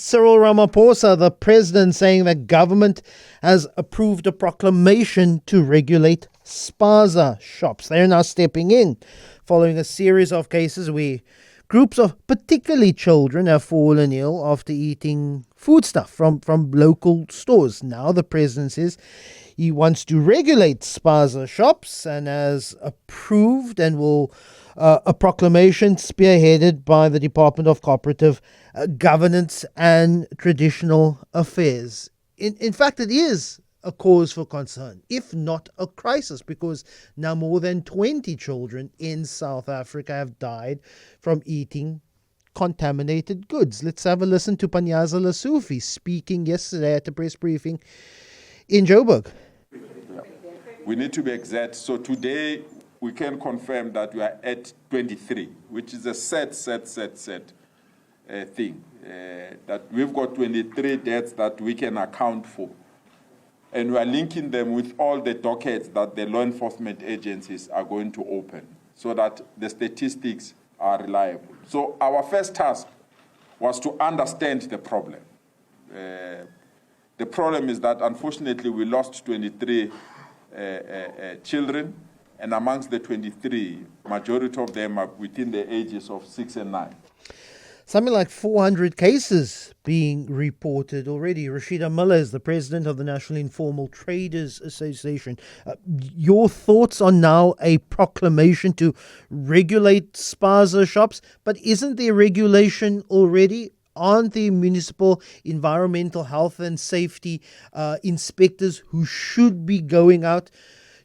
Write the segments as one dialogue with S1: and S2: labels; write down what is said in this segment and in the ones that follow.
S1: Cyril Ramaphosa, the president, saying that government has approved a proclamation to regulate spaza shops. They're now stepping in following a series of cases where groups of particularly children have fallen ill after eating foodstuff from local stores. Now the president says he wants to regulate spaza shops and has approved and will a proclamation spearheaded by the Department of Cooperative Governance and Traditional Affairs. In fact, it is a cause for concern, if not a crisis, because now more than 20 children in South Africa have died from eating contaminated goods. Let's have a listen to Panyaza Lesufi speaking yesterday at a press briefing in Joburg.
S2: We need to be exact. So today we can confirm that we are at 23, which is a set thing. That we've got 23 deaths that we can account for. And we are linking them with all the dockets that the law enforcement agencies are going to open so that the statistics are reliable. So our first task was to understand the problem. The problem is that, unfortunately, we lost 23 children, and amongst the 23, majority of them are within the ages of 6 and 9.
S1: Something like 400 cases being reported already. Rosheda Muller is the president of the National Informal Traders Association. Your thoughts on now a proclamation to regulate spaza shops, but isn't there regulation already? Aren't the municipal environmental health and safety inspectors who should be going out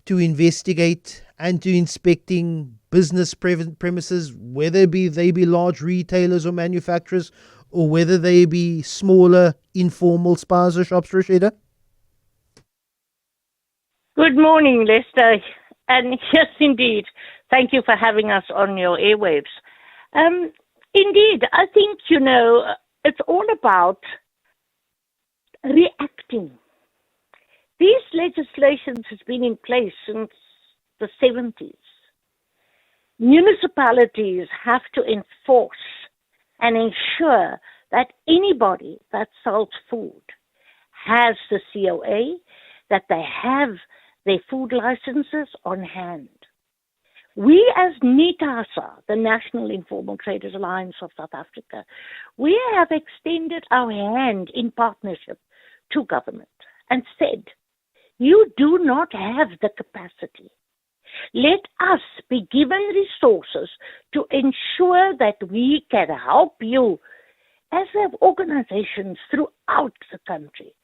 S1: to investigate and to inspecting business premises, whether they be large retailers or manufacturers, or whether they be smaller informal spaza shops, Rosheda?
S3: Good morning, Lester. And yes, indeed, thank you for having us on your airwaves. Indeed, I think, it's all about reacting. These legislations has been in place since the 70s. Municipalities have to enforce and ensure that anybody that sells food has the COA, that they have their food licenses on hand. We as NITASA, the National Informal Traders Alliance of South Africa, we have extended our hand in partnership to government and said, you do not have the capacity. Let us be given resources to ensure that we can help you as we have organizations throughout the country.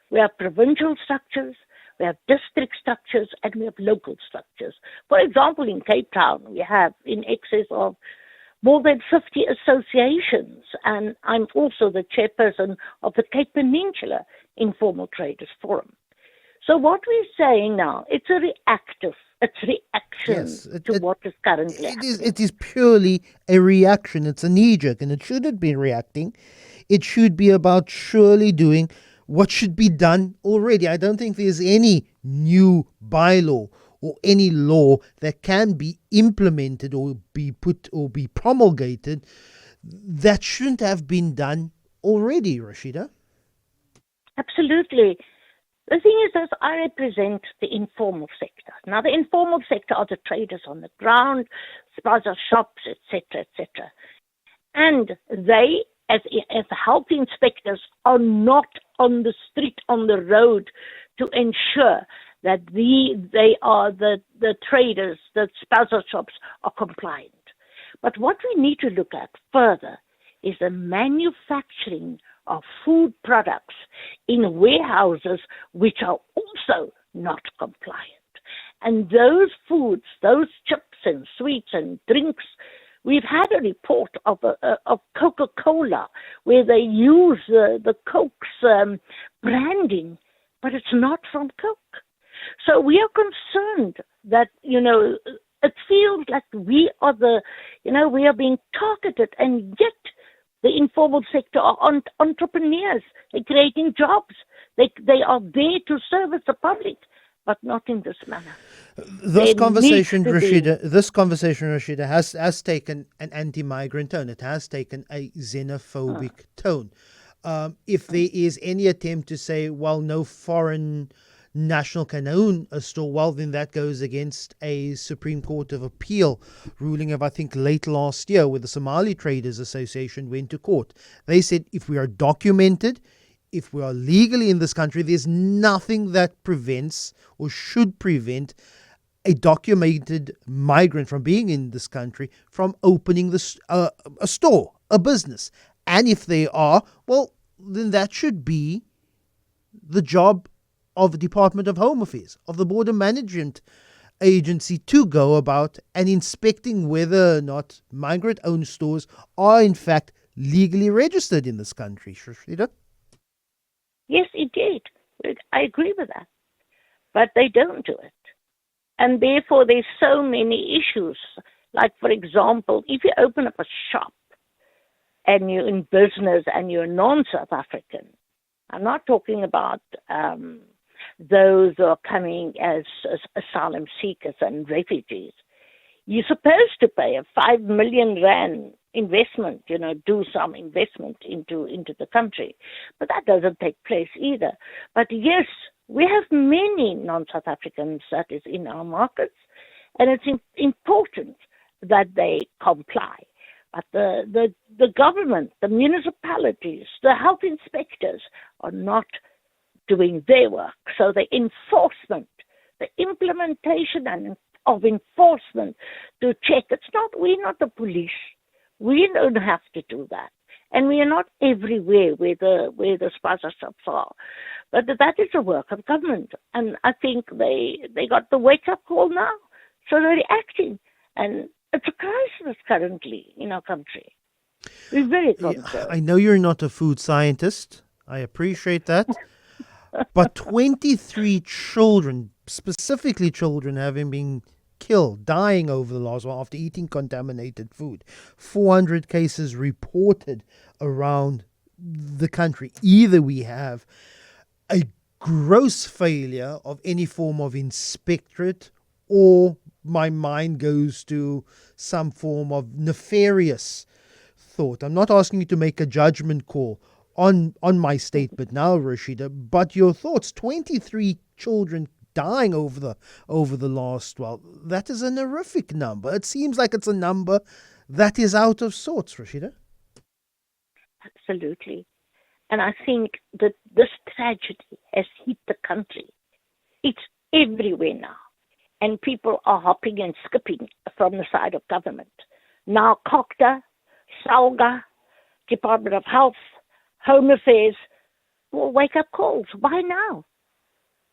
S3: We have provincial structures, we have district structures, and we have local structures. For example, in Cape Town, we have in excess of more than 50 associations, and I'm also the chairperson of the Cape Peninsula Informal Traders Forum. So what we're saying now, it's reaction to what is currently happening.
S1: It is purely a reaction. It's a knee-jerk, and it shouldn't be reacting. It should be about surely doing what should be done already. I don't think there's any new bylaw or any law that can be implemented or be put or be promulgated that shouldn't have been done already, Rosheda.
S3: Absolutely. The thing is that I represent the informal sector. Now, the informal sector are the traders on the ground, spaza shops, etc., etc. And they, as health inspectors, are not on the street, on the road, to ensure that they are the traders, the spaza shops are compliant. But what we need to look at further is the manufacturing of food products in warehouses which are also not compliant. And those foods, those chips and sweets and drinks, we've had a report of Coca-Cola where they use the Coke's branding, but it's not from Coke. So we are concerned that, it feels like we are being targeted, and yet the informal sector are entrepreneurs. They're creating jobs. They are there to service the public, but not in this manner.
S1: This conversation, Rosheda, has taken an anti-migrant tone. It has taken a xenophobic tone. if there is any attempt to say, well, no foreign national can own a store, well, then that goes against a Supreme Court of Appeal ruling of, I think, late last year, where the Somali Traders Association went to court. They said if we are documented, if we are legally in this country, there's nothing that prevents or should prevent a documented migrant from being in this country from opening a store, a business. And if they are, well, then that should be the job of the Department of Home Affairs, of the Border Management Agency, to go about and inspecting whether or not migrant-owned stores are in fact legally registered in this country. Rosheda?
S3: Yes, it did. I agree with that. But they don't do it. And therefore, there's so many issues. Like, for example, if you open up a shop and you're in business and you're non-South African, I'm not talking about those who are coming as asylum seekers and refugees. You're supposed to pay a 5 million rand investment, do some investment into the country. But that doesn't take place either. But yes, we have many non-South Africans that is in our markets, and it's important that they comply. But the government, the municipalities, the health inspectors are not doing their work. So the enforcement, the implementation of enforcement to check. We're not the police. We don't have to do that. And we are not everywhere where the spaza shops are. But that is the work of government. And I think they got the wake-up call now. So they're reacting. And it's a crisis currently in our country. We're very concerned.
S1: Yeah, I know you're not a food scientist. I appreciate that. But 23 children, specifically children, having been killed, dying over the last while after eating contaminated food. 400 cases reported around the country. Either we have a gross failure of any form of inspectorate, or my mind goes to some form of nefarious thought. I'm not asking you to make a judgment call on my statement now, Rosheda, but your thoughts. 23 children dying over the last, well, that is an horrific number. It seems like it's a number that is out of sorts, Rosheda.
S3: Absolutely. And I think that this tragedy has hit the country. It's everywhere now. And people are hopping and skipping from the side of government. Now COCTA, SALGA, Department of Health, Home Affairs will wake up calls. Why now?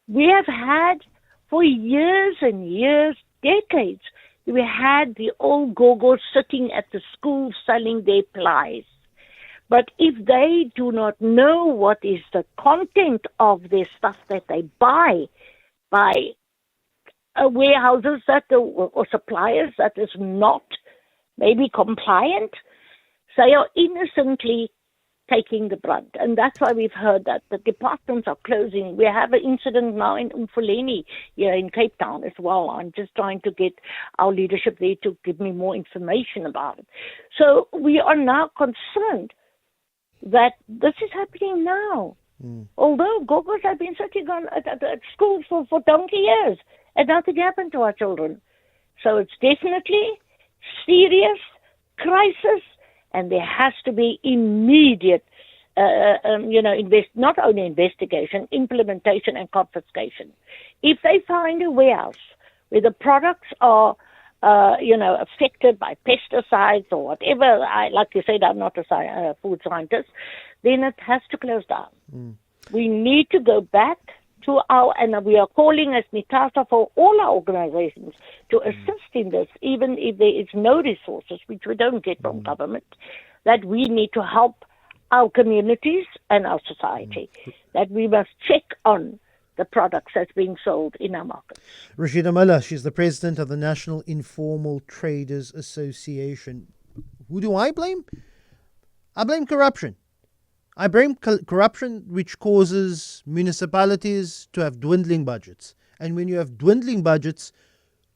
S3: We have had for years and years, decades, we had the old gogos sitting at the schools selling their plies. But if they do not know what is the content of their stuff that they buy by warehouses or suppliers that is not maybe compliant, they are innocently taking the brunt. And that's why we've heard that the departments are closing. We have an incident now in Umfuleni here in Cape Town as well. I'm just trying to get our leadership there to give me more information about it. So we are now concerned that this is happening now. Although gogos have been sitting at schools for donkey years and nothing happened to our children. So it's definitely serious crisis, and there has to be immediate, not only investigation, implementation and confiscation. If they find a warehouse where the products are, affected by pesticides or whatever, like you said, I'm not a food scientist, then it has to close down. We need to go back to and we are calling as Mitasa for all our organizations to assist in this, even if there is no resources, which we don't get from government, that we need to help our communities and our society, that we must check on the products that's being sold in our markets.
S1: Rosheda Muller, she's the president of the National Informal Traders Association. Who do I blame? I blame corruption. I blame corruption, which causes municipalities to have dwindling budgets. And when you have dwindling budgets,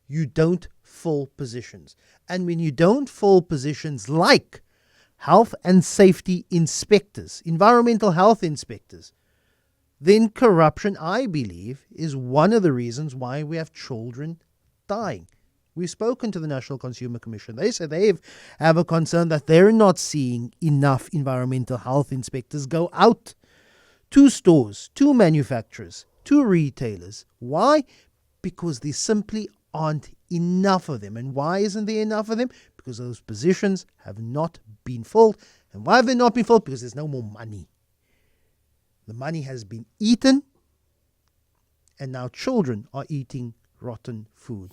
S1: you don't fill positions. And when you don't fill positions like health and safety inspectors, environmental health inspectors, then corruption, I believe, is one of the reasons why we have children dying. We've spoken to the National Consumer Commission. They say they have a concern that they're not seeing enough environmental health inspectors go out to stores, to manufacturers, to retailers. Why? Because there simply aren't enough of them. And why isn't there enough of them? Because those positions have not been filled. And why have they not been filled? Because there's no more money. The money has been eaten, and now children are eating rotten food.